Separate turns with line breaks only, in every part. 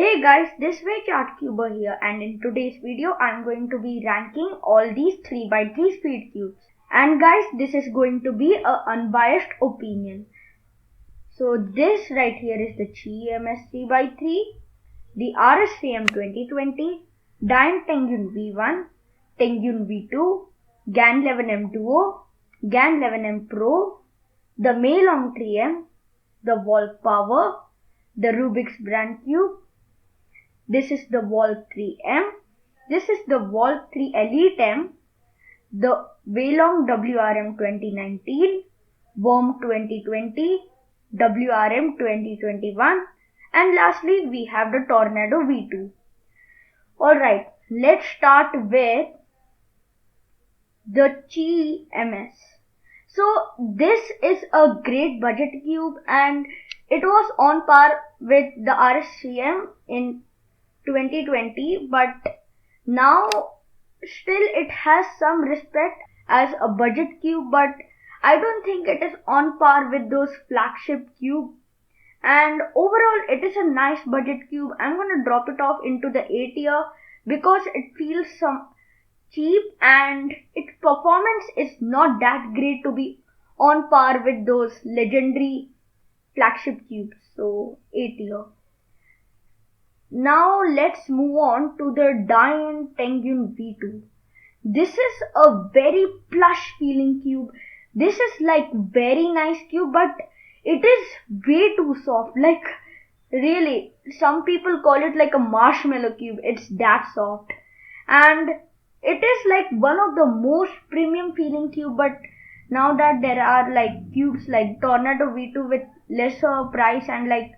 Hey guys, this way ChartCuber here, and in today's video I'm going to be ranking all these 3x3 speed cubes. And guys, this is going to be a unbiased opinion. So this right here is the Qi EMS 3x3, the RSCM 2020, Dian Tengyun V1, Tengyun V2, GAN 11M Duo, GAN 11M Pro, the Meilong 3M, the Volk Power, the Rubik's Brand Cube. This is the Volk 3M. This is the Volk 3 Elite M, the Meilong WRM 2019, Worm 2020, WRM 2021, and lastly we have the Tornado V2. Alright, let's start with the Qi MS. So this is a great budget cube and it was on par with the RSCM in 2020, but now still it has some respect as a budget cube, but I don't think it is on par with those flagship cube. And overall it is a nice budget cube. I'm gonna drop it off into the A tier because it feels some cheap and its performance is not that great to be on par with those legendary flagship cubes. So A tier. Now let's move on to the Dian Tengyun V2. This is a very plush feeling cube. This is like very nice cube, but it is way too soft. Like really, some people call it like a marshmallow cube. It's that soft. And it is like one of the most premium feeling cube, but now that there are like cubes like Tornado V2 with lesser price and like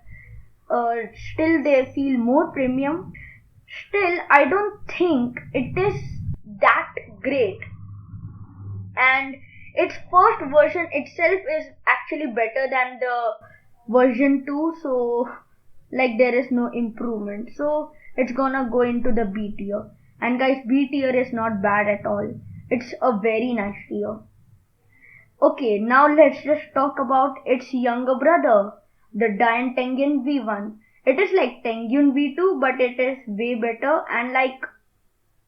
still they feel more premium. Still, I don't think it is that great. And its first version itself is actually better than the version 2, so like there is no improvement. So it's gonna go into the B tier. And guys, B tier is not bad at all. It's a very nice tier. Okay, now let's just talk about its younger brother, the Dian Tengyun V1. It is like Tengyun V2, but it is way better. And like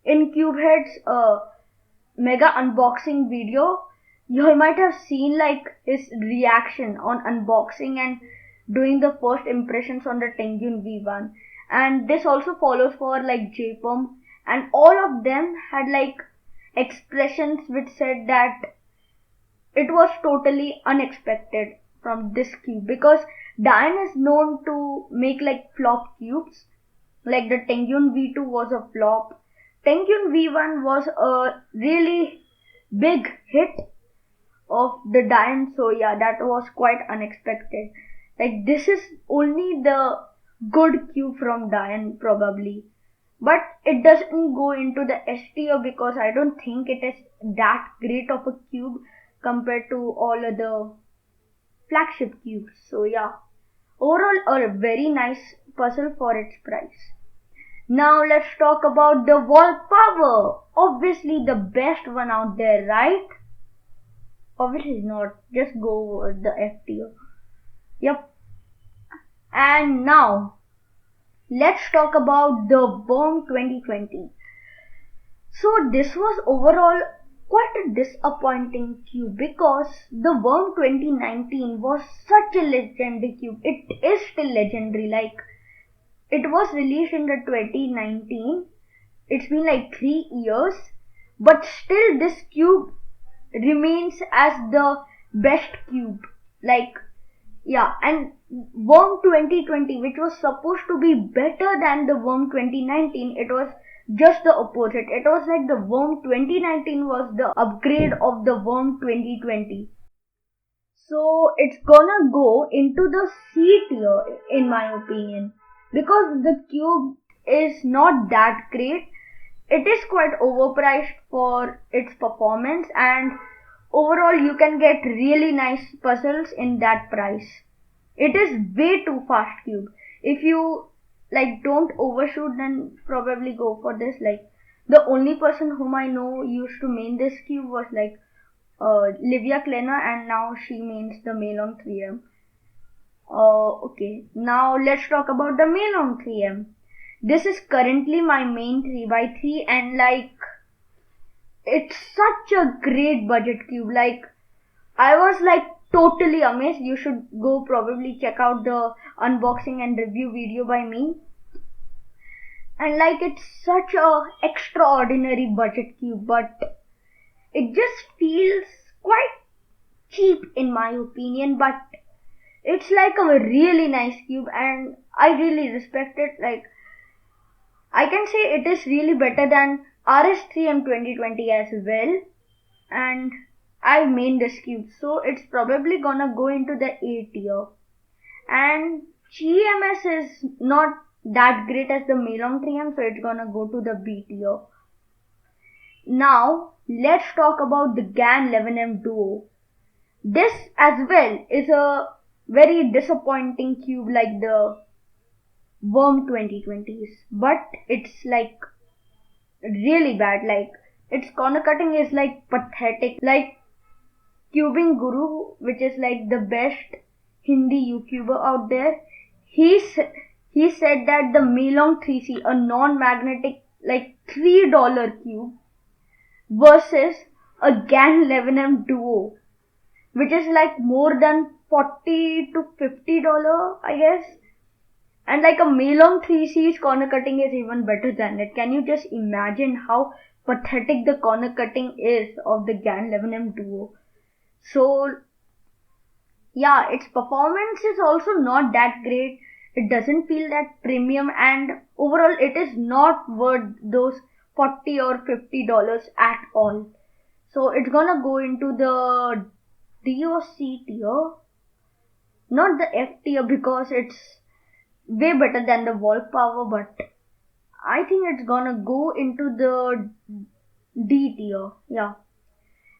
in Cubehead's mega unboxing video, you might have seen like his reaction on unboxing and doing the first impressions on the Tengyun V1. And this also follows for like JPOM, and all of them had like expressions which said that it was totally unexpected from this cube, because Dian is known to make like flop cubes. Like the Tengyun V2 was a flop. Tengyun V1 was a really big hit of the Dian, so yeah, that was quite unexpected. Like this is only the good cube from Dian probably. But it doesn't go into the S tier because I don't think it is that great of a cube compared to all other flagship cubes. So yeah, overall a very nice puzzle for its price. Now let's talk about the Volk Power. Obviously the best one out there, right? Obviously not. Just go over the F tier. Yep. And now let's talk about the Worm 2020. So this was overall quite a disappointing cube because the Worm 2019 was such a legendary cube. It is still legendary. Like it was released in the 2019. It's been like 3 years, but still this cube remains as the best cube. Like yeah, and Worm 2020, which was supposed to be better than the Worm 2019, it was just the opposite. It was like the Worm 2019 was the upgrade of the Worm 2020. So it's gonna go into the C tier in my opinion, because the cube is not that great. It is quite overpriced for its performance, and overall you can get really nice puzzles in that price. It is way too fast cube. If you like don't overshoot, then probably go for this. Like the only person whom I know used to main this cube was like Livia Kleiner, and now she mains the Meilong 3M. Okay, now let's talk about the Meilong 3M. This is currently my main 3x3, and like it's such a great budget cube. Like I was like totally amazed. You should go probably check out the unboxing and review video by me. And like it's such a extraordinary budget cube, but it just feels quite cheap in my opinion. But it's like a really nice cube and I really respect it. Like I can say it is really better than RS3M 2020 as well. And I made this cube, so it's probably gonna go into the A tier. And GMS is not that great as the Melong 3M, so it's gonna go to the B tier. Now let's talk about the GAN 11M Duo. This as well is a very disappointing cube like the Worm 2020s, but it's like really bad. Like its corner cutting is like pathetic. Like Cubing Guru, which is like the best Hindi YouTuber out there, he said that the Melong 3C, a non-magnetic like $3 cube versus a GAN 11M Duo, which is like more than $40 to $50, I guess. And like a Melong 3C's corner cutting is even better than it. Can you just imagine how pathetic the corner cutting is of the GAN 11M Duo? So yeah, its performance is also not that great. It doesn't feel that premium, and overall it is not worth those $40 or $50 at all. So it's gonna go into the D or C tier, not the F tier, because it's way better than the Volk Power, but I think it's gonna go into the D tier. Yeah.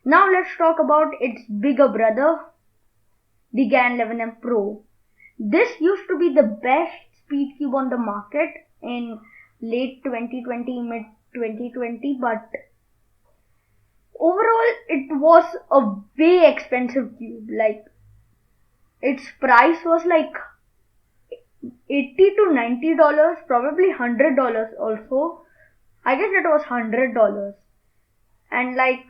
Now let's talk about its bigger brother, the GAN 11M Pro. This used to be the best speed cube on the market in late 2020, mid 2020, but overall it was a way expensive cube. Like its price was like $80 to $90, probably $100 also. I guess it was $100. And like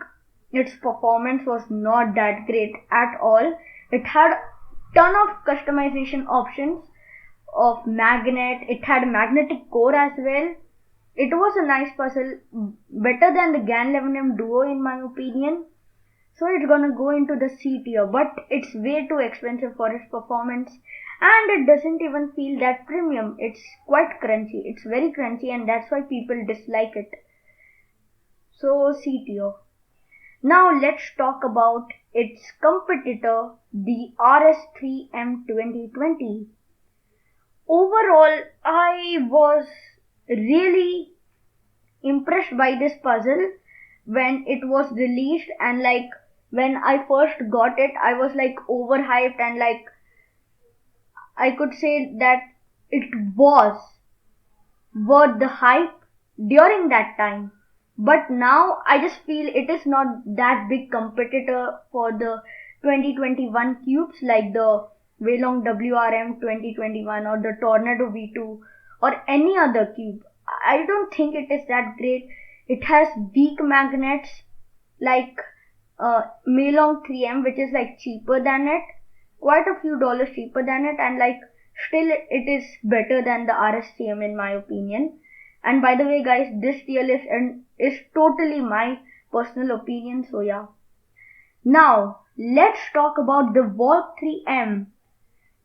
its performance was not that great at all. It had ton of customization options of magnet. It had magnetic core as well. It was a nice puzzle, better than the GAN 11M Duo in my opinion. So it's gonna go into the C tier, but it's way too expensive for its performance, and it doesn't even feel that premium. It's quite crunchy. It's very crunchy, and that's why people dislike it. So C tier. Now let's talk about its competitor, the RS3M 2020. Overall, I was really impressed by this puzzle when it was released, and like when I first got it, I was like overhyped, and like I could say that it was worth the hype during that time. But now I just feel it is not that big competitor for the 2021 cubes like the Weilong WRM 2021 or the Tornado V2 or any other cube. I don't think it is that great. It has weak magnets like Melong 3M, which is like cheaper than it, quite a few dollars cheaper than it, and like still it is better than the RS3M in my opinion. And by the way guys, this tier list is totally my personal opinion, so yeah. Now let's talk about the Volk 3M.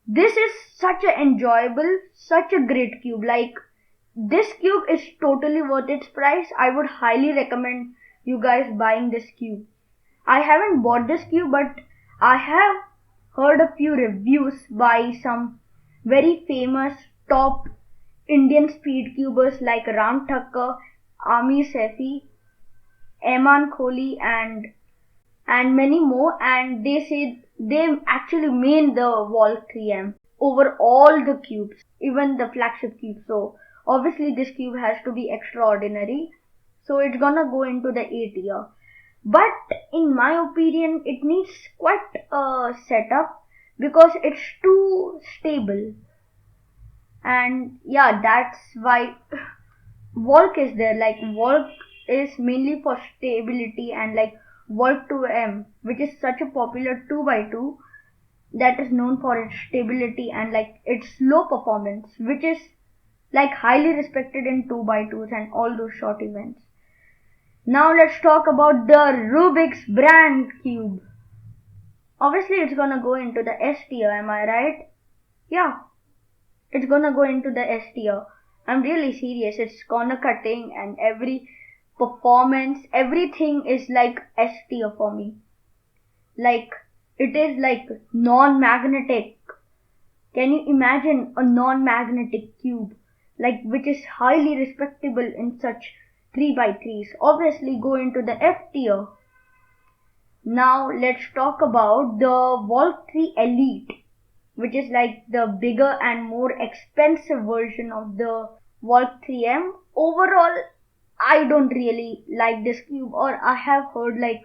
This is such a enjoyable, such a great cube. Like this cube is totally worth its price. I would highly recommend you guys buying this cube. I haven't bought this cube, but I have heard a few reviews by some very famous top Indian speed cubers like Ram Thakkar, Amir Saifi, Eman Kohli, and many more, and they say they actually made the Volk 3M over all the cubes, even the flagship cube. So obviously this cube has to be extraordinary. So it's gonna go into the A tier. But in my opinion, it needs quite a setup because it's too stable. And yeah, that's why Volk is there. Like Volk is mainly for stability, and like Volk 2M, which is such a popular 2x2 that is known for its stability and like its low performance, which is like highly respected in 2x2s and all those short events. Now let's talk about the Rubik's brand cube. Obviously it's gonna go into the S tier, am I right? Yeah, it's gonna go into the S tier. I'm really serious. It's corner cutting and every performance, everything is like S tier for me. Like it is like non-magnetic. Can you imagine a non-magnetic cube, like which is highly respectable in such 3x3s? Obviously go into the F tier. Now let's talk about the Volk 3 Elite, which is like the bigger and more expensive version of the Volk 3M. Overall, I don't really like this cube, or I have heard like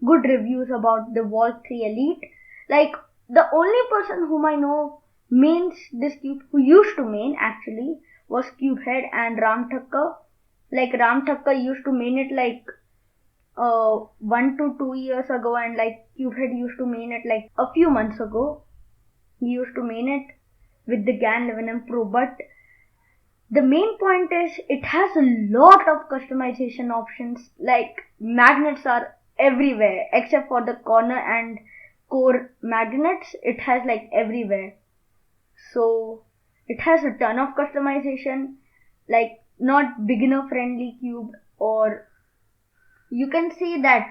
good reviews about the Volk 3 Elite. Like the only person whom I know mains this cube, who used to main actually, was Cubehead and Ram Thakker. Like Ram Thakker used to main it like 1 to 2 years ago, and like Cubehead used to main it like a few months ago. He used to main it with the GAN 11M Pro, but the main point is it has a lot of customization options. Like magnets are everywhere except for the corner and core magnets. It has like everywhere. So it has a ton of customization, like not beginner friendly cube, or you can see that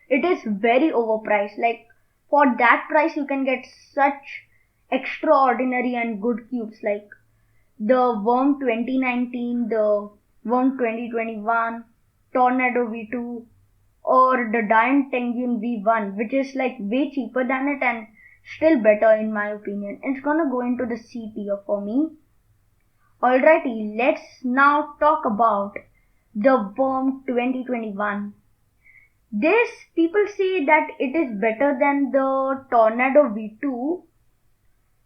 it is very overpriced. Like for that price you can get such extraordinary and good cubes like the Worm 2019, the Worm 2021, Tornado V2, or the Giant Tengyun V1, which is like way cheaper than it and still better in my opinion. It's gonna go into the C tier for me. Alrighty, let's now talk about the Worm 2021. This people say that it is better than the Tornado V2,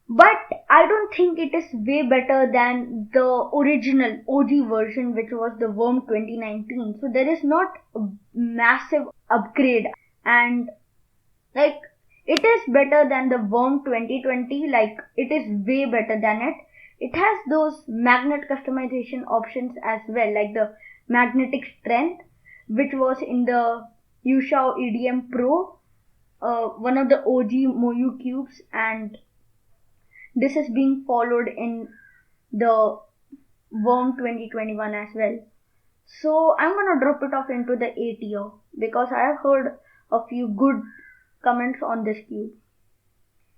but I don't think it is way better than the original OG version, which was the Worm 2019. So there is not a massive upgrade, and like it is better than the Worm 2020. Like it is way better than it. It has those magnet customization options as well, like the magnetic strength, which was in the Yushao EDM Pro, one of the OG Moyu cubes, and this is being followed in the Worm 2021 as well. So I'm gonna drop it off into the A tier because I have heard a few good comments on this cube.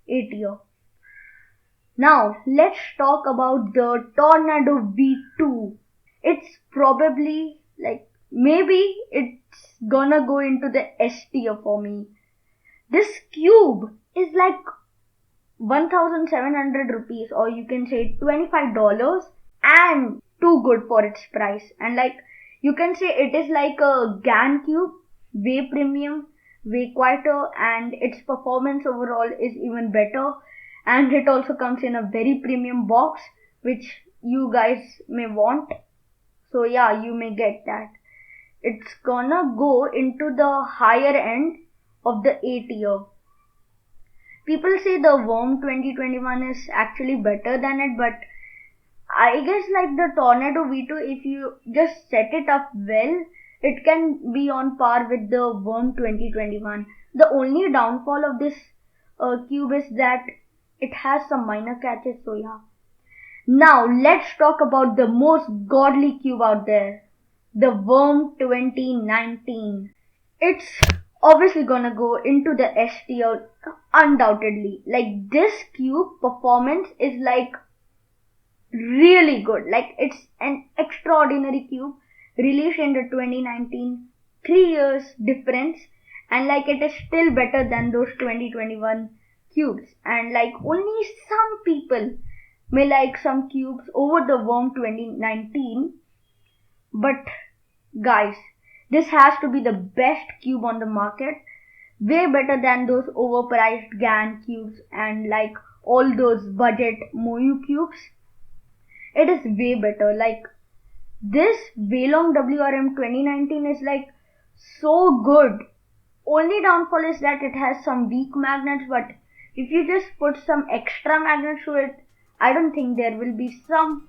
A tier. Now let's talk about the Tornado V2. It's probably like maybe it's gonna go into the S tier for me. This cube is like 1700 rupees, or you can say $25, and too good for its price. And like you can say it is like a GAN cube, way premium, way quieter, and its performance overall is even better. And it also comes in a very premium box, which you guys may want. So yeah, you may get that. It's gonna go into the higher end of the A tier. People say the Worm 2021 is actually better than it, but I guess like the Tornado V2, if you just set it up well, it can be on par with the Worm 2021. The only downfall of this cube is that it has some minor catches, so yeah. Now let's talk about the most godly cube out there, the Worm 2019. It's obviously gonna go into the S tier undoubtedly. Like this cube performance is like really good. Like it's an extraordinary cube released in the 2019, 3 years difference, and like it is still better than those 2021 cubes. And like only some people may like some cubes over the Worm 2019, but guys, this has to be the best cube on the market. Way better than those overpriced GAN cubes and like all those budget Moyu cubes. it is way better. Like this Wailong WRM 2019 is like so good. Only downfall is that it has some weak magnets, but if you just put some extra magnets to it, I don't think there will be some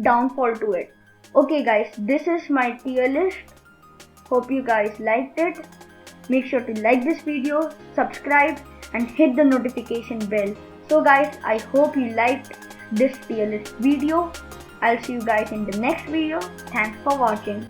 downfall to it. Okay guys, this is my tier list. Hope you guys liked it. Make sure to like this video, subscribe and hit the notification bell. So guys, I hope you liked this tier list video. I'll see you guys in the next video. Thanks for watching.